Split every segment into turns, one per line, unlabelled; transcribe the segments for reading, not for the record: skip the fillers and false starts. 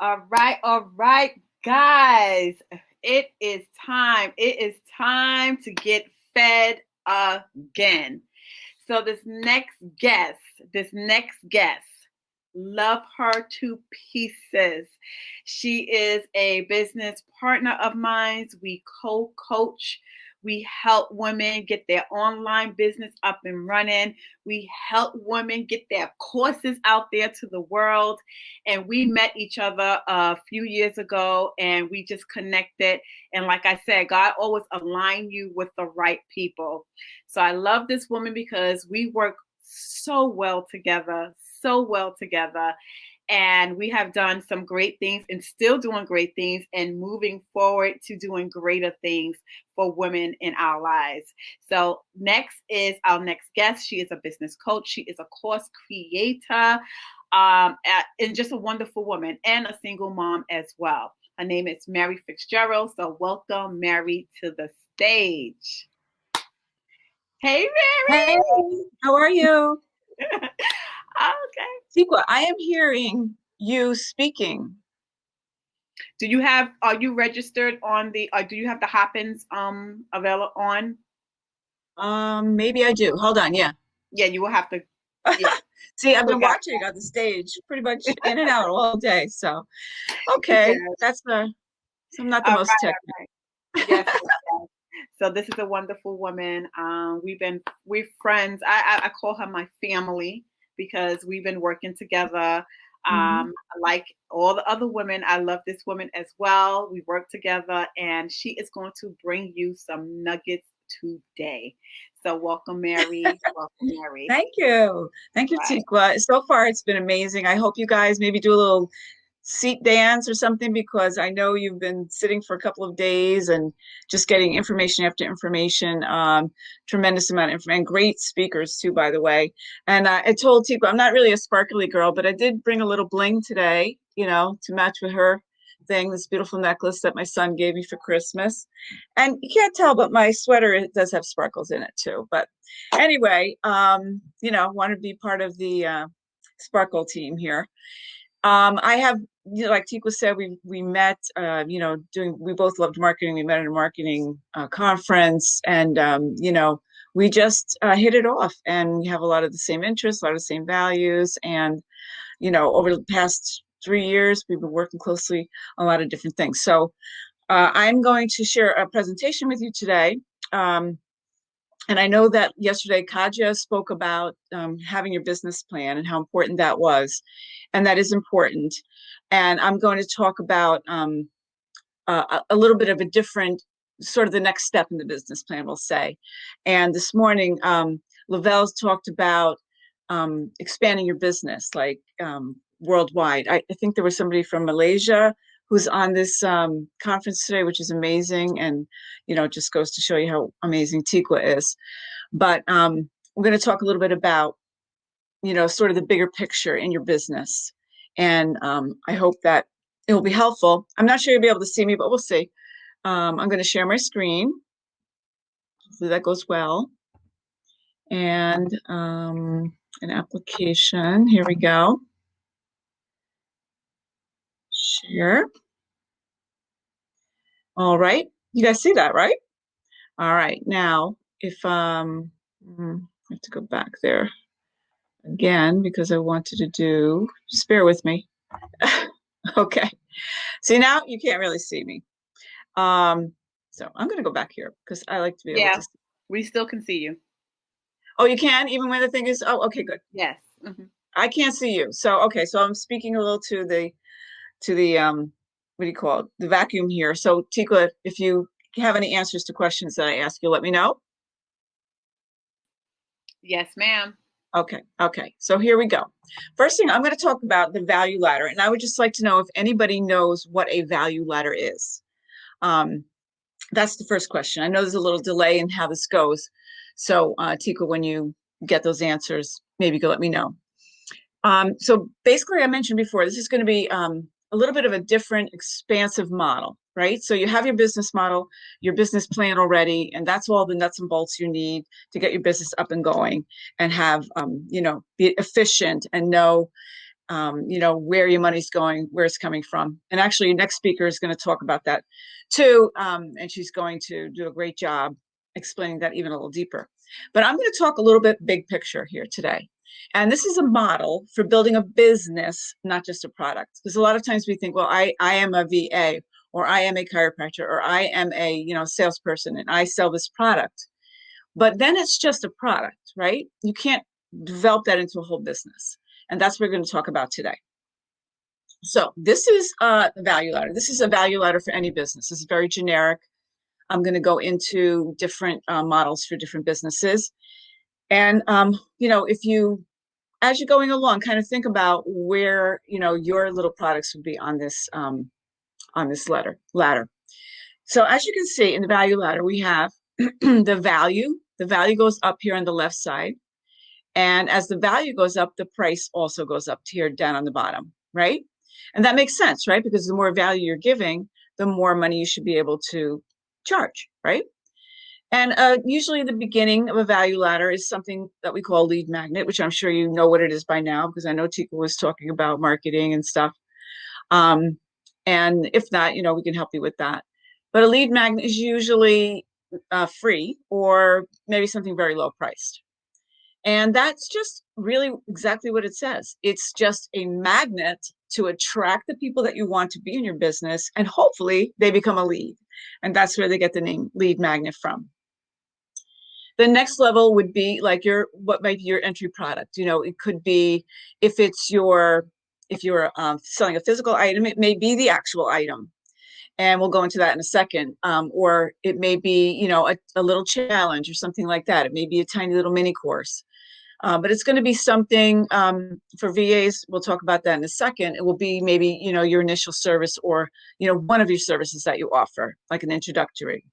All right, guys. It is time. It is time to get fed again. So this next guest, love her to pieces. She is a business partner of mine. We co-coach. We help women get their online business up and running. We help women get their courses out there to the world. And we met each other a few years ago and we just connected. And like I said, God always align you with the right people. So I love this woman because we work so well together. And we have done some great things and still doing great things and moving forward to doing greater things for women in our lives. So, next is our next guest. She is a business coach, she is a course creator, and just a wonderful woman and a single mom as well. Her name is Mary Fitzgerald. So, welcome, Mary, to the stage. Hey,
Hey, how are you?
Mary. Okay.
Sequa, I am hearing you speaking.
Are you registered on do you have the Hopkins available on?
Maybe I do. Hold on, yeah.
Yeah, you will have to, yeah,
See, I've been
click out.
watching on the stage pretty much in and out all day. So, okay,
Yeah.
so I'm not the
All
most
right,
technical.
all right. Yes, yes, yes. So this is a wonderful woman. We're friends. I call her my family because we've been working together.
Mhm.
Like all the other women, I love this woman as well. We work together, and she is going to bring you some nuggets today. So welcome, Mary. Welcome, Mary.
Thank you. Thank you,
Right.
Sequa. So far, it's been amazing. I hope you guys maybe do a little seat dance or something because I know you've been sitting for a couple of days and just getting information after information. Tremendous amount of information, great speakers too, by the way. And I told Tico, I'm not really a sparkly girl, but I did bring a little bling today, to match with her thing, this beautiful necklace that my son gave me for Christmas. And you can't tell, but my sweater, it does have sparkles in it too. But anyway, want to be part of the sparkle team here. I have, like Tika said, we met, we both loved marketing. We met at a marketing conference, and we just hit it off. And we have a lot of the same interests, a lot of the same values, and over the past 3 years, we've been working closely on a lot of different things. So I'm going to share a presentation with you today. Um, and I know that yesterday Kaja spoke about having your business plan and how important that was. And that is important. And I'm going to talk about a little bit of a different sort of the next step in the business plan, we'll say. And this morning, Lavelle's talked about expanding your business like worldwide. I think there was somebody from Malaysia who's on this conference today, which is amazing. And, it just goes to show you how amazing Tiqua is. But we're going to talk a little bit about, sort of the bigger picture in your business. And I hope that it will be helpful. I'm not sure you'll be able to see me, but we'll see. I'm going to share my screen. Hopefully that goes well. And an application. Here we go. Share. All right. You guys see that, right? All right. Now, if I have to go back there again because I wanted to just bear with me. Okay. See, now you can't really see me. So I'm going to go back here because I like to be able
Yeah,
to see.
we still can see you.
Oh, you can, even when the thing is, oh, okay, good.
Yes. Hmm.
I can't see you. So, okay. So I'm speaking a little to the what do you call it? The vacuum here. So Tikla, if you have any answers to questions that I ask you, let me know.
Yes, ma'am.
Okay. Okay. So here we go. First thing I'm going to talk about the value ladder. And I would just like to know if anybody knows what a value ladder is. Um, That's the first question. I know there's a little delay in how this goes. So, Tika, when you get those answers, maybe you can let me know. So basically, I mentioned before, this is going to be a little bit of a different, expansive model, right? So you have your business model, your business plan already, and that's all the nuts and bolts you need to get your business up and going and have, be efficient and know where your money's going, where it's coming from. And actually, your next speaker is going to talk about that too. And she's going to do a great job explaining that even a little deeper. But I'm going to talk a little bit big picture here today. And this is a model for building a business, not just a product. Because a lot of times we think, well, I am a VA, or I am a chiropractor, or I am a salesperson, and I sell this product. But then it's just a product, right? You can't develop that into a whole business. And that's what we're going to talk about today. So this is the value ladder. This is a value ladder for any business. This is very generic. I'm going to go into different models for different businesses. And, if you, as you're going along, kind of think about where, your little products would be on this ladder. So as you can see in the value ladder, we have the value. The value goes up here on the left side. And as the value goes up, the price also goes up here down on the bottom, right? And that makes sense, right? Because the more value you're giving, the more money you should be able to charge, right? And usually the beginning of a value ladder is something that we call lead magnet, which I'm sure you know what it is by now, because I know Tika was talking about marketing and stuff. And if not, we can help you with that. But a lead magnet is usually free, or maybe something very low priced. And that's just really exactly what it says. It's just a magnet to attract the people that you want to be in your business, and hopefully they become a lead. And that's where they get the name lead magnet from. The next level would be like what might be your entry product. It could be if you're selling a physical item, it may be the actual item. And we'll go into that in a second. Or it may be, a little challenge or something like that. It may be a tiny little mini course. But it's going to be something for VAs. We'll talk about that in a second. It will be maybe, your initial service, or, one of your services that you offer, like an introductory.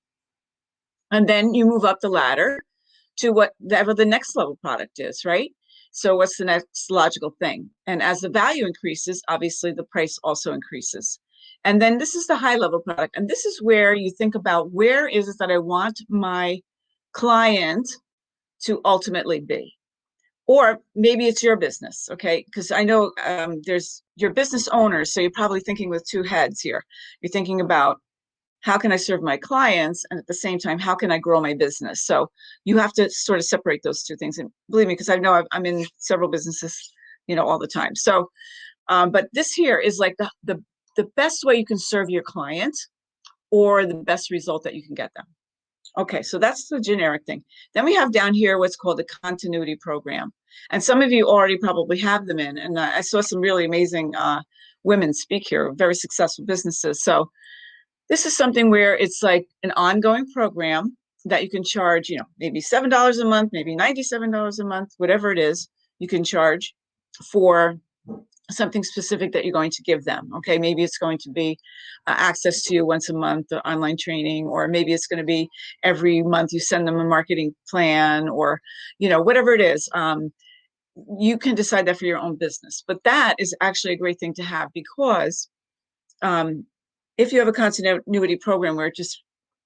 And then you move up the ladder to whatever the next level product is, right? So what's the next logical thing? And as the value increases, obviously the price also increases. And then this is the high level product. And this is where you think about, where is it that I want my client to ultimately be? Or maybe it's your business, okay? Because I know there's your business owners, so you're probably thinking with two heads here. You're thinking about, how can I serve my clients? And at the same time, how can I grow my business? So you have to sort of separate those two things. And believe me, because I know I'm in several businesses, all the time. So, but this here is like the best way you can serve your client, or the best result that you can get them. Okay, so that's the generic thing. Then we have down here what's called the continuity program. And some of you already probably have them in. And I saw some really amazing women speak here, very successful businesses. So this is something where it's like an ongoing program that you can charge, maybe $7 a month, maybe $97 a month, whatever it is, you can charge for something specific that you're going to give them. Okay, maybe it's going to be access to you once a month, online training, or maybe it's going to be every month you send them a marketing plan, or whatever it is. You can decide that for your own business. But that is actually a great thing to have, because if you have a continuity program where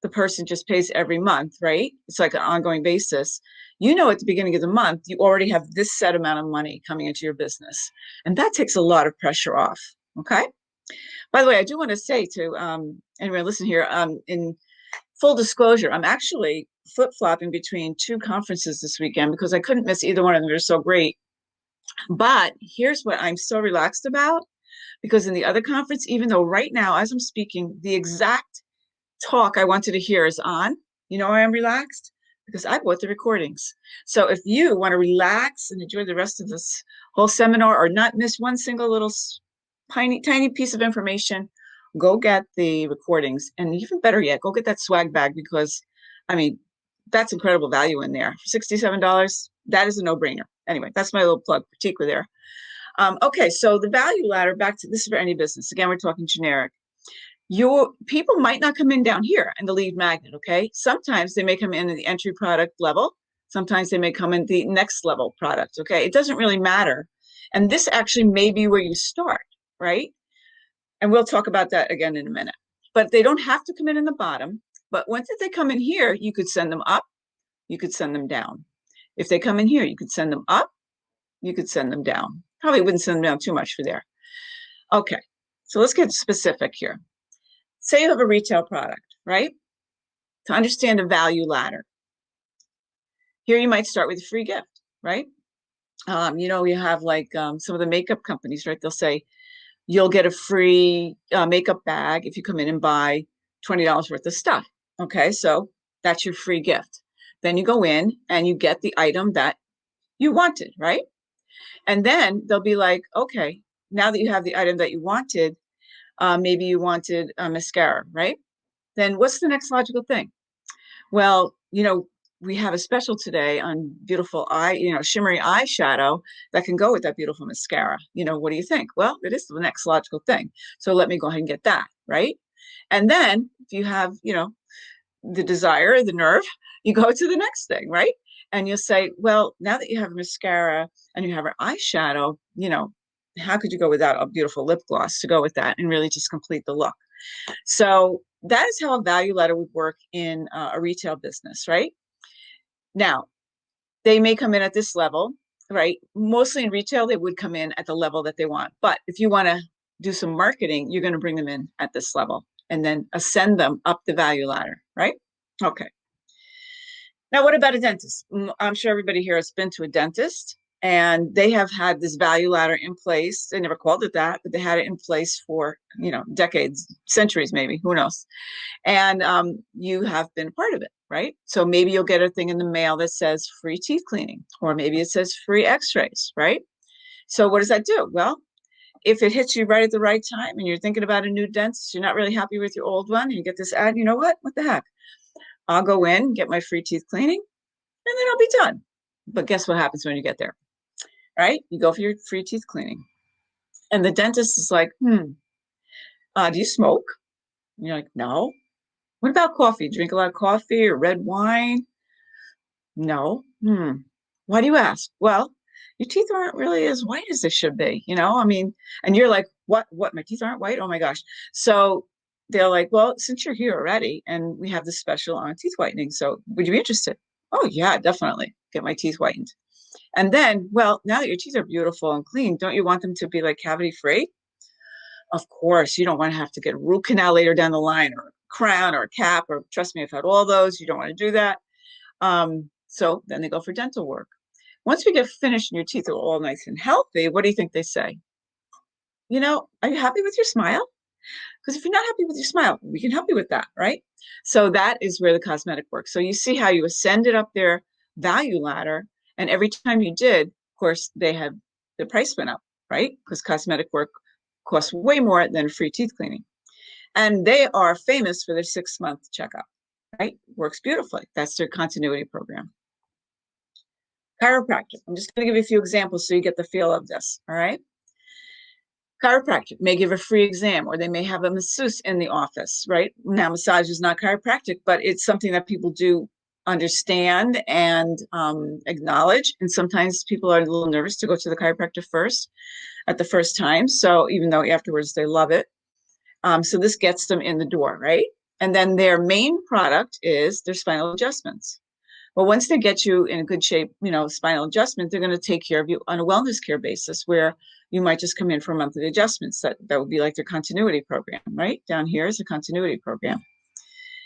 the person just pays every month, right? It's like an ongoing basis. At the beginning of the month, you already have this set amount of money coming into your business. And that takes a lot of pressure off, okay? By the way, I do want to say to anyone listen here, in full disclosure, I'm actually flip-flopping between two conferences this weekend because I couldn't miss either one of them. They're so great. But here's what I'm so relaxed about, because in the other conference, even though right now, as I'm speaking, the exact talk I wanted to hear is on, why I'm relaxed? Because I bought the recordings. So if you want to relax and enjoy the rest of this whole seminar, or not miss one single little tiny piece of information, go get the recordings. And even better yet, go get that swag bag, because that's incredible value in there. For $67, that is a no-brainer. Anyway, that's my little plug for Tika there. Okay, so the value ladder, back to this is for any business. Again, we're talking generic. Your people might not come in down here in the lead magnet, okay? Sometimes they may come in at the entry product level. Sometimes they may come in the next level product, okay? It doesn't really matter. And this actually may be where you start, right? And we'll talk about that again in a minute. But they don't have to come in the bottom. But once they come in here, you could send them up. You could send them down. If they come in here, you could send them up. you could send them down. Probably wouldn't send them down too much for there. Okay, so let's get specific here. Say you have a retail product, right? To understand a value ladder, here you might start with a free gift, right? You have like some of the makeup companies, right? They'll say you'll get a free makeup bag if you come in and buy $20 worth of stuff. Okay, so that's your free gift. Then you go in and you get the item that you wanted, right? And then they'll be like, okay, now that you have the item that you wanted, maybe you wanted a mascara, right? Then what's the next logical thing? Well, we have a special today on beautiful shimmery eyeshadow that can go with that beautiful mascara. What do you think? Well, it is the next logical thing. So let me go ahead and get that, right? And then if you have, the desire, the nerve, you go to the next thing, right? And you'll say, well, now that you have mascara and you have our eyeshadow, how could you go without a beautiful lip gloss to go with that and really just complete the look? So that is how a value ladder would work in a retail business, right? Now, they may come in at this level, right? Mostly in retail, they would come in at the level that they want. But if you want to do some marketing, you're going to bring them in at this level and then ascend them up the value ladder, right? Okay. Now, what about a dentist? I'm sure everybody here has been to a dentist and they have had this value ladder in place. They never called it that, but they had it in place for, decades, centuries, maybe, who knows? And you have been part of it, right? So maybe you'll get a thing in the mail that says free teeth cleaning, or maybe it says free x-rays, right? So what does that do? Well, if it hits you right at the right time and you're thinking about a new dentist, you're not really happy with your old one, and you get this ad, you know what the heck? I'll go in, get my free teeth cleaning, and then I'll be done. But guess what happens when you get there, right? You go for your free teeth cleaning. And the dentist is like, do you smoke? And you're like, no. What about coffee? Drink a lot of coffee or red wine? No. Why do you ask? Well, your teeth aren't really as white as they should be, I mean, and you're like, what, my teeth aren't white? Oh my gosh. So they're like, well, since you're here already and we have this special on teeth whitening, so would you be interested? Oh yeah, definitely get my teeth whitened. And then, well, now that your teeth are beautiful and clean, don't you want them to be like cavity free? Of course, you don't want to have to get a root canal later down the line or a crown or a cap, or trust me, I've had all those. You don't want to do that. So then they go for dental work. Once we get finished and your teeth are all nice and healthy, what do you think they say? Are you happy with your smile? Because if you're not happy with your smile, we can help you with that, right? So that is where the cosmetic works. So you see how you ascended up their value ladder, and every time you did, of course, the price went up, right? Because cosmetic work costs way more than free teeth cleaning. And they are famous for their 6-month checkup, right? Works beautifully. That's their continuity program. Chiropractic. I'm just going to give you a few examples so you get the feel of this, all right? Chiropractic may give a free exam, or they may have a masseuse in the office, right? Now, massage is not chiropractic, but it's something that people do understand and acknowledge. And sometimes people are a little nervous to go to the chiropractor first at the first time. So even though afterwards they love it. So this gets them in the door, right? And then their main product is their spinal adjustments. Well, once they get you in a good shape, spinal adjustment, they're going to take care of you on a wellness care basis, where you might just come in for monthly adjustments. That would be like their continuity program, right? Down here is a continuity program.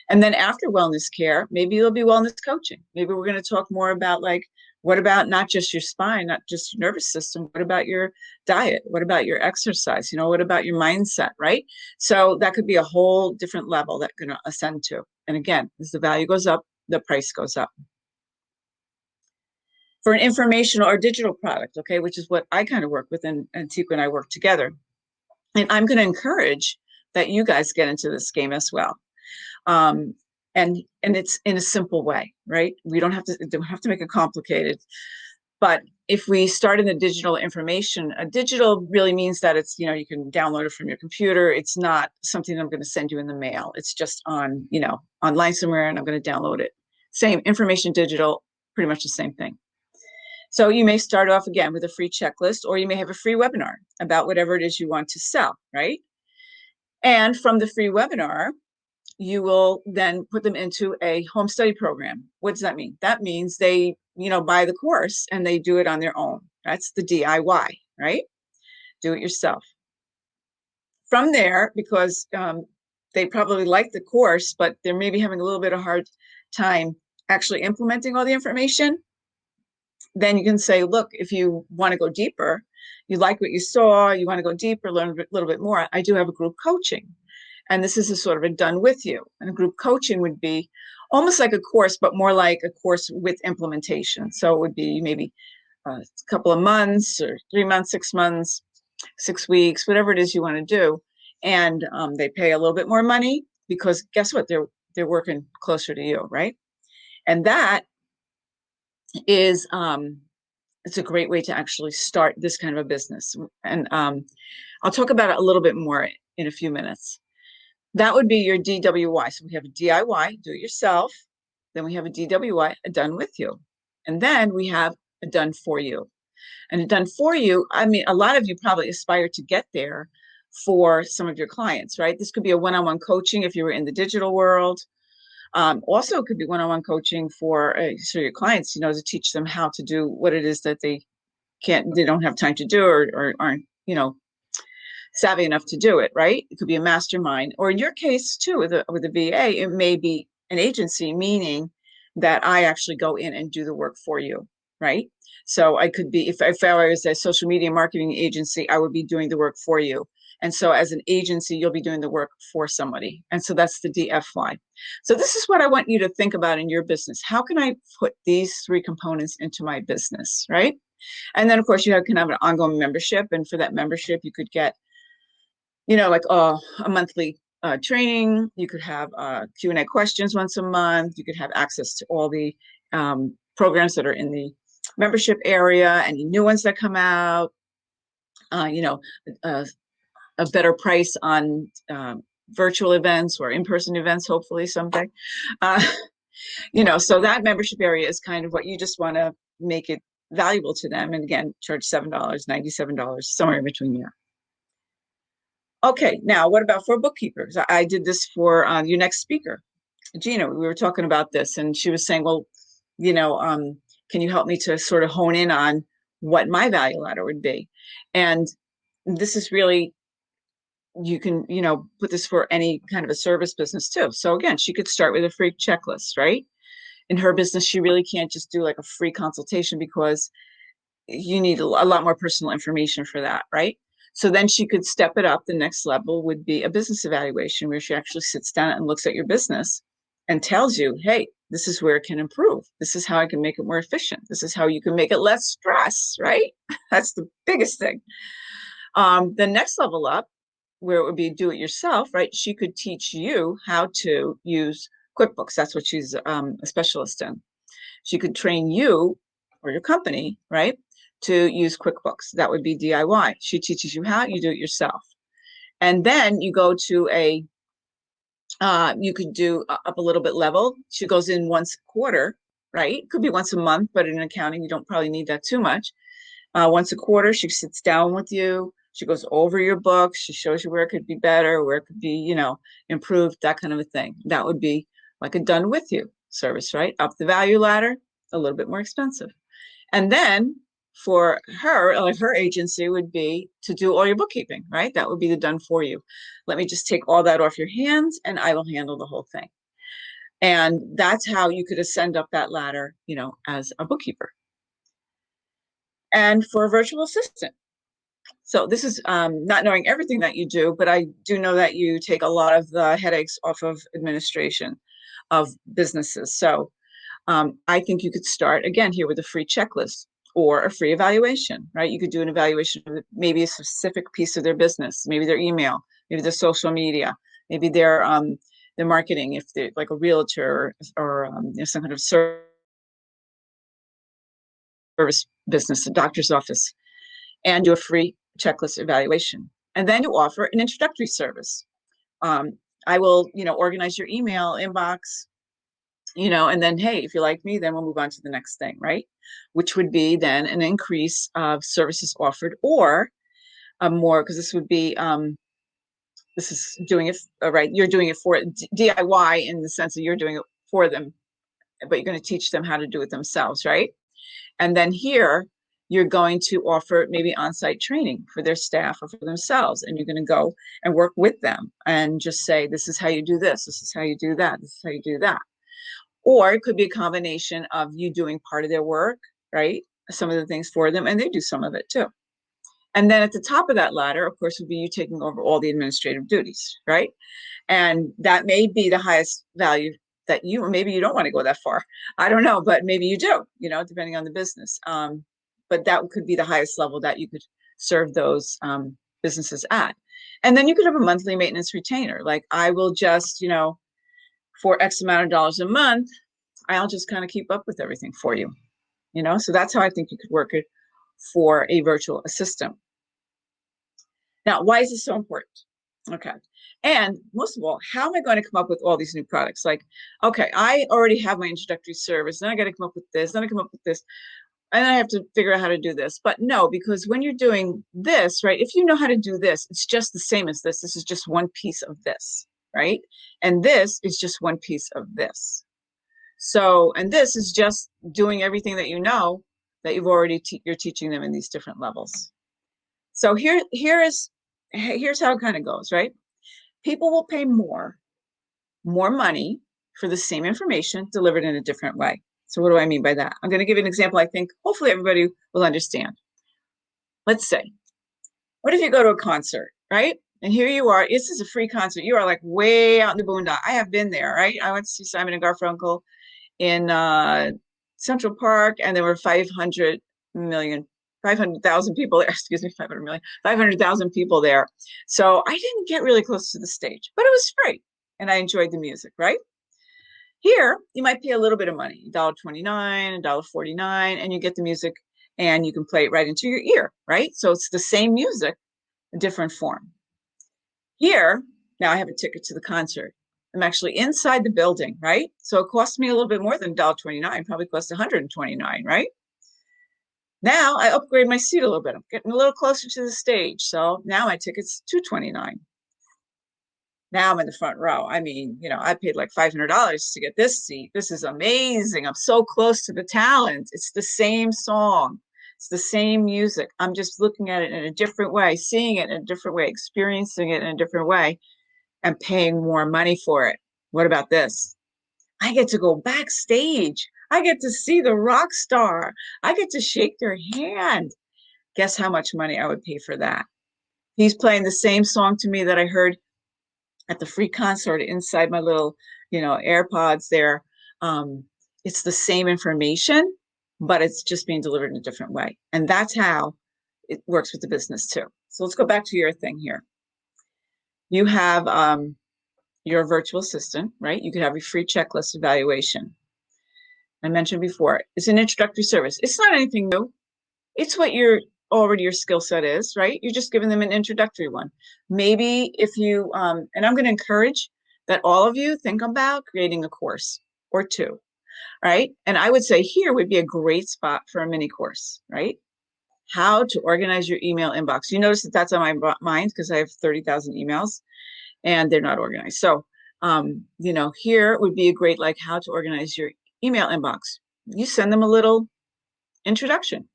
And then after wellness care, maybe it'll be wellness coaching. Maybe we're going to talk more about what about not just your spine, not just your nervous system? What about your diet? What about your exercise? What about your mindset, right? So that could be a whole different level that you're going to ascend to. And again, as the value goes up, the price goes up. For an informational or digital product, okay, which is what I kind of work with, and Tiku and I work together. And I'm going to encourage that you guys get into this game as well. And it's in a simple way, right? We don't have to make it complicated. But if we start in the digital information, digital really means that it's, you can download it from your computer. It's not something that I'm going to send you in the mail. It's just on, online somewhere, and I'm going to download it. Same information, digital, pretty much the same thing. So you may start off again with a free checklist, or you may have a free webinar about whatever it is you want to sell, right? And from the free webinar, you will then put them into a home study program. What does that mean? That means they, buy the course and they do it on their own. That's the DIY, right? Do it yourself. From there, because they probably like the course, but they're maybe having a little bit of hard time actually implementing all the information, then you can say, look, if you want to go deeper, you like what you saw, you want to go deeper, learn a little bit more, I do have a group coaching. And this is a sort of a done with you. And a group coaching would be almost like a course, but more like a course with implementation. So it would be maybe a couple of months or 3 months, 6 months, 6 weeks, whatever it is you want to do. And they pay a little bit more money because guess what? They're working closer to you, right? And that is it's a great way to actually start this kind of a business. And I'll talk about it a little bit more in a few minutes. That would be your DWY. So we have a DIY, do it yourself. Then we have a DWY, a done with you. And then we have a done for you. And a done for you, I mean, a lot of you probably aspire to get there for some of your clients, right? This could be a one-on-one coaching if you were in the digital world. Also, it could be one-on-one coaching for your clients, to teach them how to do what it is that they don't have time to do or aren't, savvy enough to do it, right? It could be a mastermind, or in your case too, with a VA, it may be an agency, meaning that I actually go in and do the work for you, right? So I could be, if I was a social media marketing agency, I would be doing the work for you. And so as an agency, you'll be doing the work for somebody. And so that's the DFY. So this is what I want you to think about in your business. How can I put these three components into my business, right? And then of course you can have an ongoing membership. And for that membership, you could get, like a monthly training. You could have Q&A questions once a month. You could have access to all the programs that are in the membership area, any new ones that come out, a better price on virtual events or in-person events, hopefully someday. So that membership area is kind of what you just want to make it valuable to them. And again, charge $7, $97, somewhere in between there. Okay, now what about for bookkeepers? I did this for your next speaker, Gina. We were talking about this, and she was saying, well, can you help me to sort of hone in on what my value ladder would be? And this is really, you can, put this for any kind of a service business too. So again, she could start with a free checklist, right? In her business, she really can't just do like a free consultation because you need a lot more personal information for that, right? So then she could step it up. The next level would be a business evaluation where she actually sits down and looks at your business and tells you, hey, this is where it can improve. This is how I can make it more efficient. This is how you can make it less stress, right? That's the biggest thing. The next level up, where it would be do it yourself, right? She could teach you how to use QuickBooks. That's what she's a specialist in. She could train you or your company, right, to use QuickBooks. That would be DIY. She teaches you how, you do it yourself. And then you go to you could do up a little bit level. She goes in once a quarter, right? Could be once a month, but in accounting, you don't probably need that too much. Once a quarter, she sits down with you. She goes over your books. She shows you where it could be better, where it could be, improved, that kind of a thing. That would be like a done with you service, right? Up the value ladder, a little bit more expensive. And then for her, like her agency would be to do all your bookkeeping, right? That would be the done for you. Let me just take all that off your hands and I will handle the whole thing. And that's how you could ascend up that ladder, as a bookkeeper. And for a virtual assistant. So this is not knowing everything that you do, but I do know that you take a lot of the headaches off of administration of businesses. So I think you could start again here with a free checklist or a free evaluation, right? You could do an evaluation of maybe a specific piece of their business, maybe their email, maybe their social media, maybe their marketing, if they're like a realtor or some kind of service business, a doctor's office, and do a free checklist evaluation. And then you offer an introductory service. I will, organize your email inbox, and then, hey, if you like me, then we'll move on to the next thing, right? Which would be then an increase of services offered or more, because this would be, this is doing it, right? You're doing it for DIY in the sense that you're doing it for them, but you're going to teach them how to do it themselves, right? And then here, you're going to offer maybe on-site training for their staff or for themselves, and you're going to go and work with them and just say, this is how you do this is how you do that, this is how you do that. Or it could be a combination of you doing part of their work, right? Some of the things for them, and they do some of it too. And then at the top of that ladder, of course, would be you taking over all the administrative duties, right? And that may be the highest value that you, or maybe you don't want to go that far. I don't know, but maybe you do, depending on the business. But that could be the highest level that you could serve those businesses at. And then you could have a monthly maintenance retainer. Like, I will just, for X amount of dollars a month, I'll just kind of keep up with everything for you, So that's how I think you could work it for a virtual assistant. Now, why is this so important? Okay. And most of all, how am I going to come up with all these new products? Like, okay, I already have my introductory service, then I got to come up with this, then I come up with this, and I have to figure out how to do this. But no, because when you're doing this, right, if you know how to do this, it's just the same as this. This is just one piece of this, right? And this is just one piece of this. So, and this is just doing everything that that you've already you're teaching them in these different levels. So here's how it kind of goes, right? People will pay more money for the same information delivered in a different way. So what do I mean by that? I'm going to give you an example I think hopefully everybody will understand. Let's say, what if you go to a concert, right? And here you are, this is a free concert. You are like way out in the boondock. I have been there, right? I went to see Simon and Garfunkel in Central Park, and there were 500,000 people there, 500,000 people there. So I didn't get really close to the stage, but it was free and I enjoyed the music, right? Here, you might pay a little bit of money, $1.29, $1.49, and you get the music and you can play it right into your ear, right? So it's the same music, a different form. Here, now I have a ticket to the concert. I'm actually inside the building, right? So it costs me a little bit more than $1.29, probably costs $129, right? Now I upgrade my seat a little bit. I'm getting a little closer to the stage. So now my ticket's $2.29. Now I'm in the front row. I mean, I paid like $500 to get this seat. This is amazing. I'm so close to the talent. It's the same song. It's the same music. I'm just looking at it in a different way, seeing it in a different way, experiencing it in a different way, and paying more money for it. What about this? I get to go backstage. I get to see the rock star. I get to shake their hand. Guess how much money I would pay for that? He's playing the same song to me that I heard at the free concert inside my little, AirPods there. It's the same information, but it's just being delivered in a different way. And that's how it works with the business too. So let's go back to your thing here. You have your virtual assistant, right? You could have a free checklist evaluation. I mentioned before, it's an introductory service. It's not anything new. It's what your skill set is, right? You're just giving them an introductory one. Maybe if you, and I'm going to encourage that all of you think about creating a course or two, right? And I would say here would be a great spot for a mini course, right? How to organize your email inbox. You notice that that's on my mind because I have 30,000 emails and they're not organized. So, here would be a great, like, how to organize your email inbox. You send them a little introduction.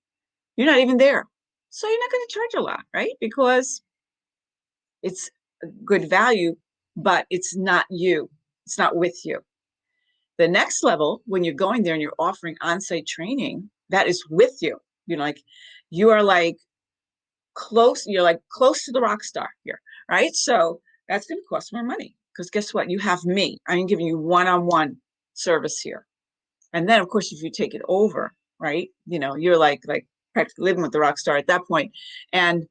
You're not even there. So you're not going to charge a lot, right? Because it's good value, but it's not you. It's not with you. The next level, when you're going there and you're offering on-site training, that is with you. You are like close to the rock star here, right? So that's going to cost more money because guess what? You have me. I'm giving you one-on-one service here. And then of course, if you take it over, right? You're like practically living with the rock star at that point. And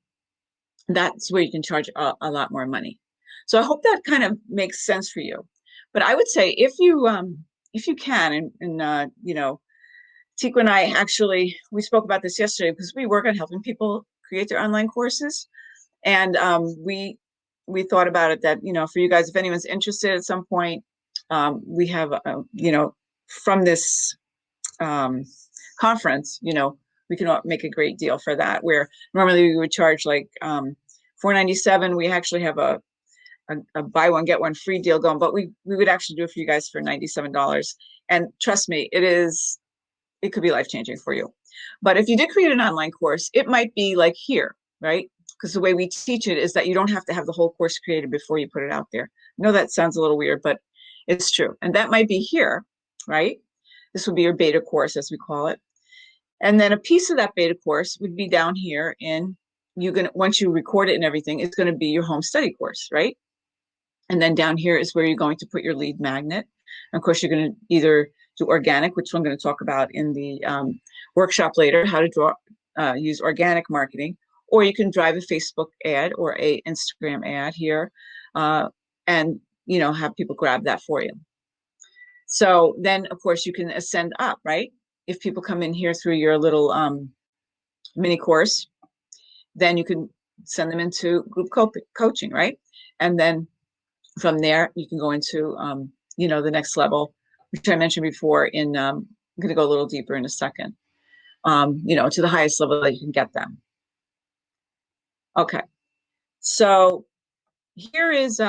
that's where you can charge a lot more money. So I hope that kind of makes sense for you. But I would say if you can, and Tikwa and I actually, we spoke about this yesterday because we work on helping people create their online courses. And we thought about it that, for you guys, if anyone's interested at some point, we have, from this conference, we can make a great deal for that, where normally we would charge like $497. We actually have a buy one, get one free deal going, but we would actually do it for you guys for $97. And trust me, it it could be life-changing for you. But if you did create an online course, it might be like here, right? Because the way we teach it is that you don't have to have the whole course created before you put it out there. I know that sounds a little weird, but it's true. And that might be here, right? This would be your beta course, as we call it. And then a piece of that beta course would be down here in, you're gonna, once you record it and everything, it's going to be your home study course, right? And then down here is where you're going to put your lead magnet. And of course, you're going to either do organic, which I'm going to talk about in the workshop later, how to use organic marketing, or you can drive a Facebook ad or a Instagram ad here, and have people grab that for you. So then, of course, you can ascend up, right? If people come in here through your little mini course, then you can send them into group coaching, right? And then from there, you can go into, the next level, which I mentioned before I'm going to go a little deeper in a second, to the highest level that you can get them. Okay. So here is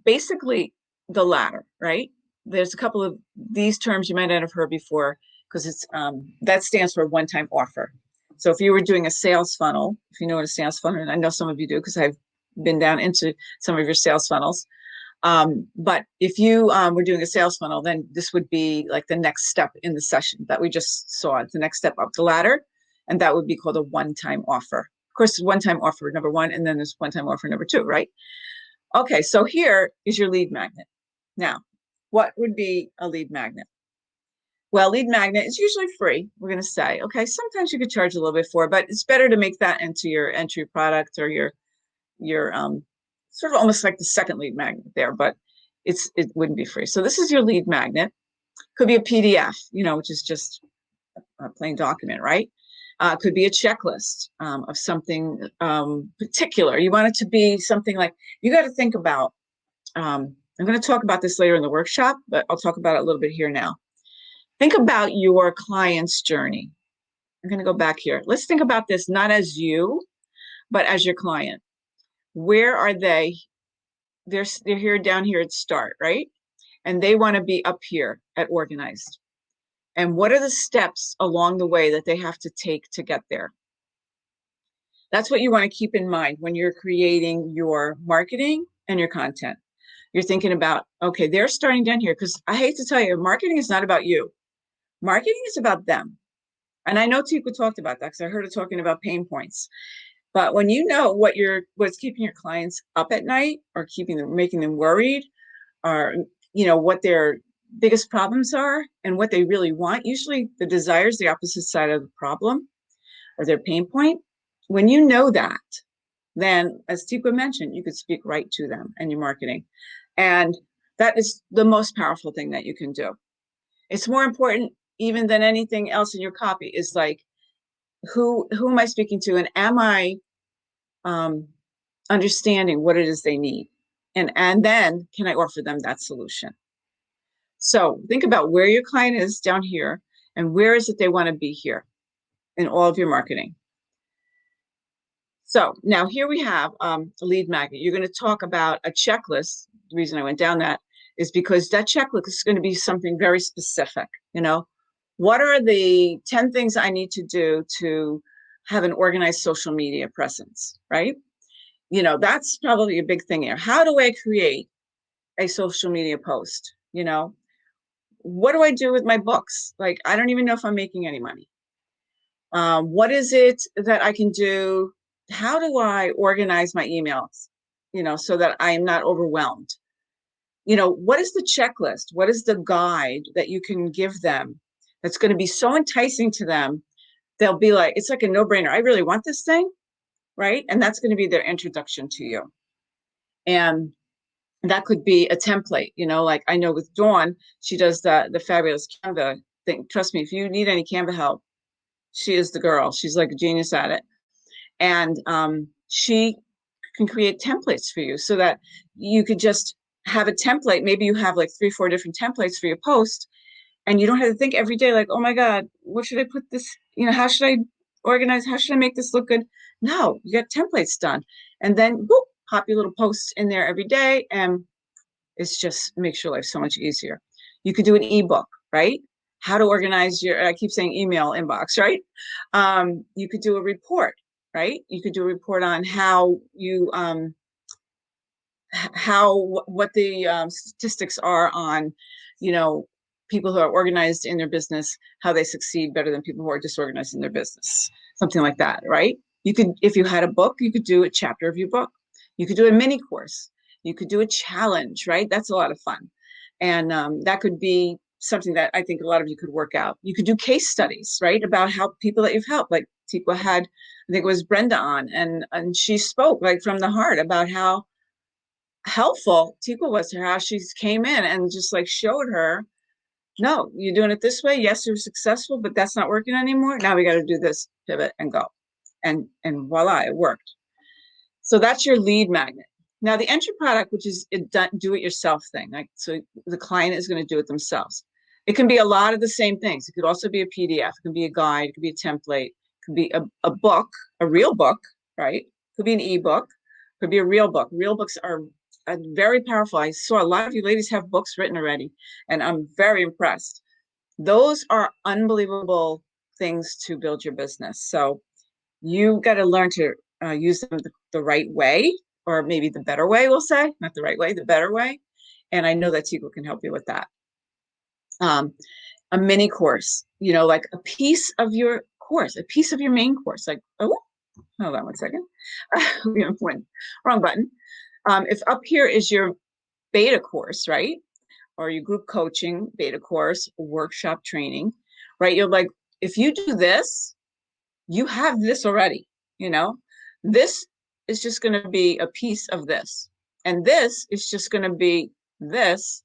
basically the ladder, right? There's a couple of these terms you might not have heard before, because it's that stands for one-time offer. So if you were doing a sales funnel, if you know what a sales funnel, and I know some of you do because I've been down into some of your sales funnels. But if you were doing a sales funnel, then this would be like the next step in the session that we just saw. It's the next step up the ladder, and that would be called a one-time offer. Of course, one-time offer number one, and then there's one-time offer number two, right? Okay, so here is your lead magnet. Now, what would be a lead magnet? Well, lead magnet is usually free, we're going to say. Okay, sometimes you could charge a little bit for it, but it's better to make that into your entry product or your sort of almost like the second lead magnet there, but it wouldn't be free. So this is your lead magnet. Could be a PDF, which is just a plain document, right? Could be a checklist of something particular. You want it to be something like, you got to think about, I'm going to talk about this later in the workshop, but I'll talk about it a little bit here now. Think about your client's journey. I'm going to go back here. Let's think about this not as you, but as your client. Where are they? They're here down here at start, right? And they want to be up here at organized. And what are the steps along the way that they have to take to get there? That's what you want to keep in mind when you're creating your marketing and your content. You're thinking about, okay, they're starting down here, because I hate to tell you, marketing is not about you. Marketing is about them. And I know Tika talked about that because I heard her talking about pain points. But when you know what's keeping your clients up at night, or making them worried, or what their biggest problems are and what they really want, usually the desire is the opposite side of the problem or their pain point. When you know that, then as Tika mentioned, you could speak right to them and your marketing. And that is the most powerful thing that you can do. It's more important even than anything else in your copy, is like, who am I speaking to, and am I understanding what it is they need, and then can I offer them that solution? So think about where your client is down here, and where is it they want to be here in all of your marketing. So now here we have a lead magnet. You're going to talk about a checklist. The reason I went down that is because that checklist is going to be something very specific. What are the 10 things I need to do to have an organized social media presence, right? That's probably a big thing here. How do I create a social media post? What do I do with my books? Like, I don't even know if I'm making any money. What is it that I can do? How do I organize my emails, so that I am not overwhelmed? What is the checklist? What is the guide that you can give them that's going to be so enticing to them? They'll be like, it's like a no-brainer. I really want this thing, right? And that's going to be their introduction to you. And that could be a template, like I know with Dawn, she does the fabulous Canva thing. Trust me, if you need any Canva help, she is the girl. She's like a genius at it. And she can create templates for you so that you could just have a template. Maybe you have like 3-4 different templates for your post, and you don't have to think every day like, oh my God, what should I put this, how should I organize? How should I make this look good? No, you got templates done. And then boop, pop your little posts in there every day, and it's just makes your life so much easier. You could do an ebook, right? How to organize your, I keep saying email inbox, right? You could do a report, right? You could do a report on how you, what the statistics are on, you know, people who are organized in their business, how they succeed better than people who are disorganized in their business, something like that, right? You could, if you had a book, you could do a chapter of your book. You could do a mini course. You could do a challenge, right? That's a lot of fun. And that could be something that I think a lot of you could work out. You could do case studies, right? About how people that you've helped, like Tikwa had, I think it was Brenda on, and she spoke like from the heart about how helpful Tikwa was to her, how she came in and just like showed her, no, you're doing it this way. Yes, you're successful, but that's not working anymore. Now we got to do this, pivot and go. And voila, it worked. So that's your lead magnet. Now the entry product, which is a do-it-yourself thing, like so the client is going to do it themselves. It can be a lot of the same things. It could also be a PDF, it can be a guide, it could be a template, it could be a book, a real book, right? It could be an ebook, it could be a real book. Real books are very powerful. I saw a lot of you ladies have books written already, and I'm very impressed. Those are unbelievable things to build your business. So you got to learn to use them the right way, or maybe the better way, we'll say, not the right way, the better way. And I know that Tikwa can help you with that. A mini course, you know, like a piece of your course, a piece of your main course, like, oh, hold on one second. Wrong button. If up here is your beta course, right? Or your group coaching beta course, workshop training, right? You're like, if you do this, you have this already, you know? This is just going to be a piece of this. And this is just going to be this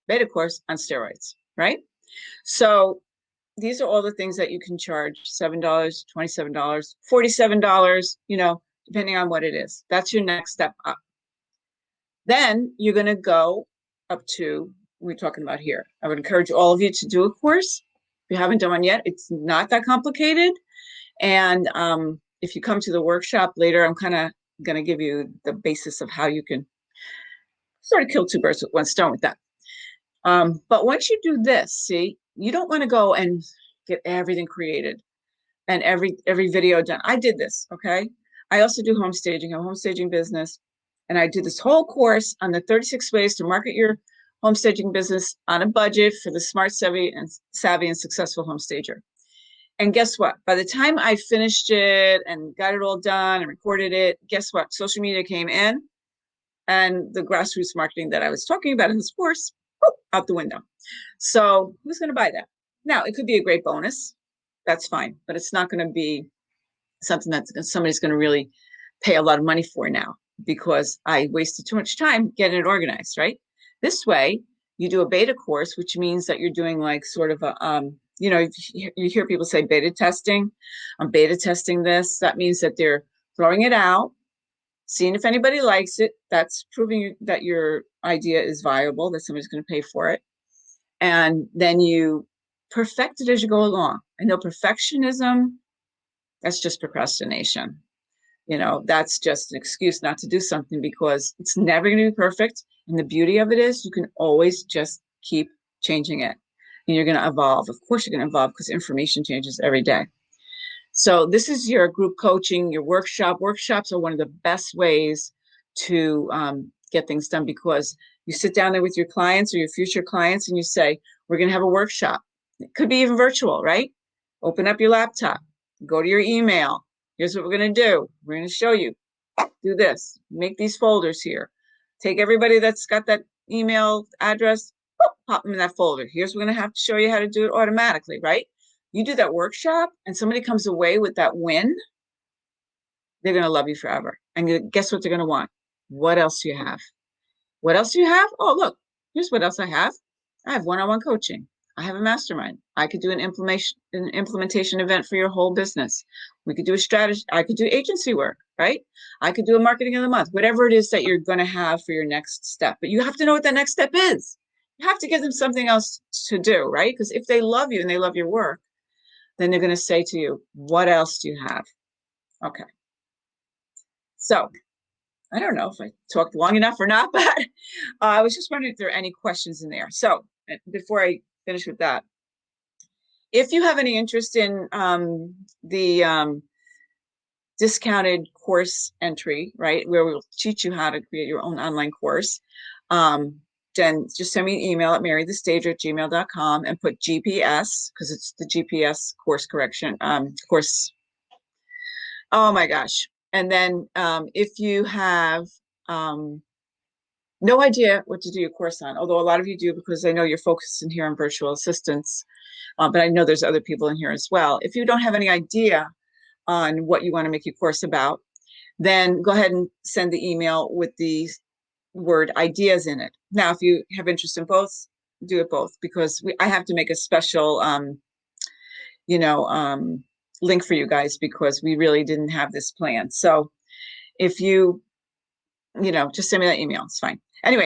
beta course on steroids, right? So these are all the things that you can charge $7, $27, $47, you know, depending on what it is. That's your next step up. Then you're going to go up to, we're talking about here. I would encourage all of you to do a course. If you haven't done one yet, it's not that complicated. And if you come to the workshop later, I'm kind of going to give you the basis of how you can sort of kill two birds with one stone with that. But once you do this, see, you don't want to go and get everything created and every video done. I did this, okay? I also do home staging, a home staging business. And I did this whole course on the 36 ways to market your home staging business on a budget for the smart, savvy, and successful home stager. And guess what? By the time I finished it and got it all done and recorded it, guess what? Social media came in, and the grassroots marketing that I was talking about in this course, out the window. So who's going to buy that? Now, it could be a great bonus. That's fine, but it's not going to be something that somebody's going to really pay a lot of money for now, because I wasted too much time getting it organized, right? This way, you do a beta course, which means that you're doing like sort of a, you know, you hear people say beta testing. I'm beta testing this. That means that they're throwing it out, seeing if anybody likes it. That's proving that your idea is viable, that somebody's going to pay for it. And then you perfect it as you go along. I know perfectionism, that's just procrastination. You know, that's just an excuse not to do something, because it's never going to be perfect. And the beauty of it is you can always just keep changing it, and you're going to evolve. Of course, you're going to evolve because information changes every day. So this is your group coaching, your workshop. Workshops are one of the best ways to get things done, because you sit down there with your clients or your future clients and you say, we're going to have a workshop. It could be even virtual, right? Open up your laptop, go to your email. Here's what we're going to do. We're going to show you. Do this. Make these folders here. Take everybody that's got that email address, pop them in that folder. Here's what we're going to have to show you how to do it automatically, right? You do that workshop and somebody comes away with that win, they're going to love you forever. And guess what they're going to want? What else do you have? What else do you have? Oh, look, here's what else I have. I have one-on-one coaching. I have a mastermind. I could do an implementation event for your whole business. We could do a strategy. I could do agency work, right? I could do a marketing of the month, whatever it is that you're going to have for your next step. But you have to know what that next step is. You have to give them something else to do, right? Because if they love you and they love your work, then they're going to say to you, what else do you have? Okay. So I don't know if I talked long enough or not, but I was just wondering if there are any questions in there. So before I finish with that, if you have any interest in the discounted course entry, right, where we'll teach you how to create your own online course, then just send me an email at marythestager@gmail.com and put GPS, because it's the GPS course correction course. Oh my gosh. And then if you have no idea what to do your course on, although a lot of you do, because I know you're focused in here on virtual assistants, but I know there's other people in here as well. If you don't have any idea on what you want to make your course about, then go ahead and send the email with the word ideas in it. Now, if you have interest in both, do it both, because I have to make a special, you know, link for you guys, because we really didn't have this plan. So if you, just send me that email. It's fine. Anyway.